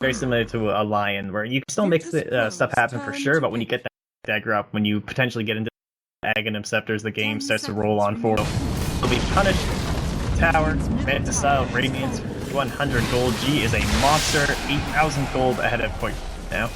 very similar to a lion, where you can still make stuff happen for sure, but when you get that dagger up, when you potentially get into Aghanim Scepters, the game starts to roll on forward. You'll be punished. Tower, Manta Style, Radiance, 100 gold. G is a monster, 8,000 gold ahead of Point now.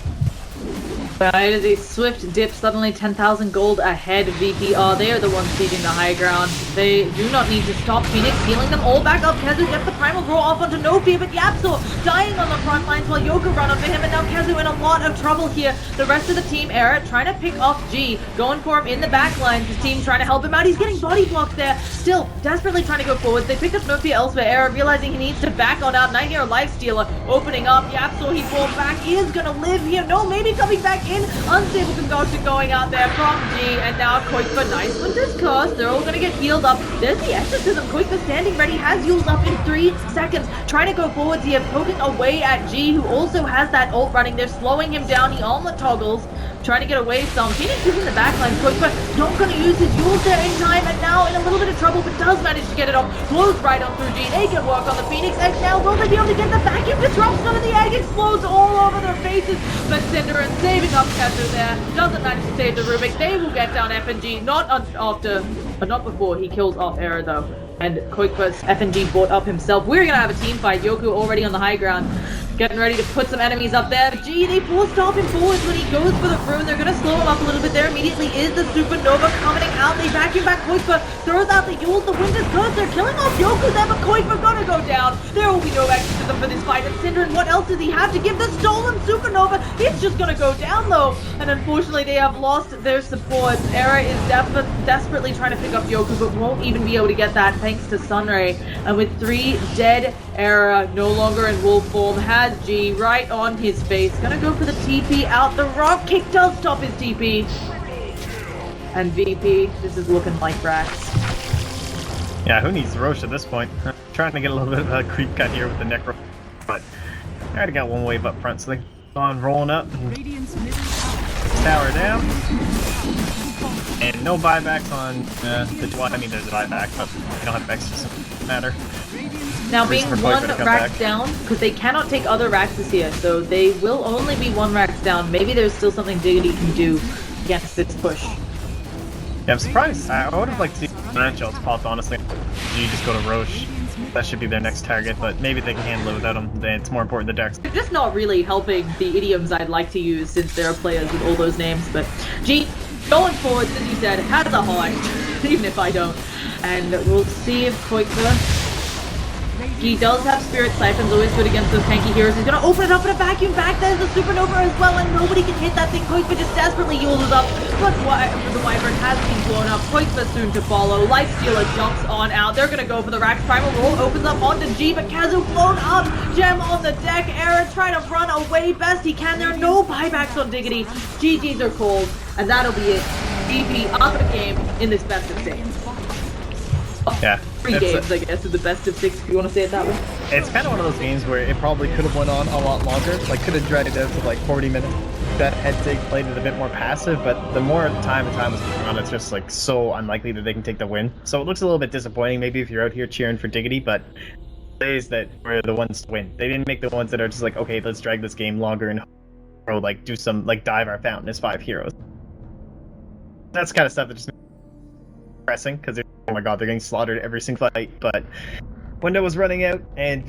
It is a swift dip, suddenly 10,000 gold ahead. VPR, they are the ones taking the high ground. They do not need to stop Phoenix, healing them all back up. Kezu gets the primal roll off onto No Fear, but Yapso dying on the front lines while Yoku run onto him, and now Kezu in a lot of trouble here. The rest of the team, Era, trying to pick off G, going for him in the back lines. His team trying to help him out. He's getting body blocked there, still desperately trying to go forward. They picked up No Fear elsewhere. Era realizing he needs to back on out. Night Hero Lifestealer opening up. Yapso, he falls back. He is gonna live here. No, maybe coming back in. Unstable Convulsion going out there from G, and now Koikfa, nice Winter's Curse. They're all gonna get healed up. There's the Exorcism. Koikfa standing ready, has healed up in 3 seconds. Trying to go forwards here, poking away at G, who also has that ult running. They're slowing him down. He armor toggles, trying to get away some. Phoenix is in the backline. Koikfa not gonna use his Yules there in time, and now in a little bit of trouble, but does manage to get it off. Blows right on through G. They can work on the Phoenix X now. Will they be able to get the vacuum disruption of the egg? Explodes all over their faces, but Cinderin saving up Kezu there. Doesn't manage to save the Rubik. They will get down FNG, not before he kills off Era though. And Koikfa's FNG bought up himself. We're gonna have a team fight. Yoku already on the high ground, getting ready to put some enemies up there. Gee, they force stop him forwards when he goes for the rune. They're gonna slow him up a little bit. There immediately is the Supernova coming out. They vacuum back Koikfa, throws out the Yules, the Winter's Curse. They're killing off Yoku there, but Koikfa gonna go down. There will be no exorcism for this fight. And Cinderin, what else does he have to give? The stolen Supernova. It's just gonna go down though. And unfortunately, they have lost their support. Era is desperately trying to pick up Yoku, but won't even be able to get that thanks to Sunray. And with 3 dead, Era no longer in wolf form, has G right on his face. Gonna go for the TP out. The rock kick does stop his TP. And VP, this is looking like Rax. Yeah, who needs Roche at this point? Trying to get a little bit of a creep cut here with the Necro, but I already got one wave up front, so they keep on rolling up. Tower down. And no buybacks on the Dwight. I mean, there's a buyback, but you don't have extras. Doesn't matter. Now being 1 Rax down, because they cannot take other Raxes here, so they will only be 1 Rax down. Maybe there's still something Diggity can do against this push. Yeah, I'm surprised. I would have liked to see Manchels popped, honestly. You just go to Roche. That should be their next target, but maybe they can handle it without him. It's more important the Darks. They're just not really helping the idioms I'd like to use since there are players with all those names, but G, going forward, as you said, has a heart, even if I don't. And we'll see if Koikfa... He does have Spirit Siphons, always good against those tanky heroes. He's gonna open it up in a vacuum back. There's the Supernova as well, and nobody can hit that thing. Koikfa just desperately uses up, but the Wyvern has been blown up. Koikfa soon to follow. Lifestealer jumps on out. They're gonna go for the Rax. Primal Roll opens up onto G, but Kazu blown up. Gem on the deck. Era trying to run away best he can. There are no buybacks on Diggity. GG's are cold, and that'll be it. VP up the game in this best of 6. Yeah. 3 games, I guess, is the best of 6, if you want to say it that way. It's kind of one of those games where it probably could have went on a lot longer. Like, could have dragged it out to like 40 minutes. That Head played it a bit more passive, but the more time was going on, it's just like so unlikely that they can take the win. So it looks a little bit disappointing, maybe if you're out here cheering for Diggity, but plays that were the ones to win. They didn't make the ones that are just like, okay, let's drag this game longer and or like do some like dive our fountain as 5 heroes. That's kind of stuff that just pressing because oh my god, they're getting slaughtered every single fight. But window was running out, and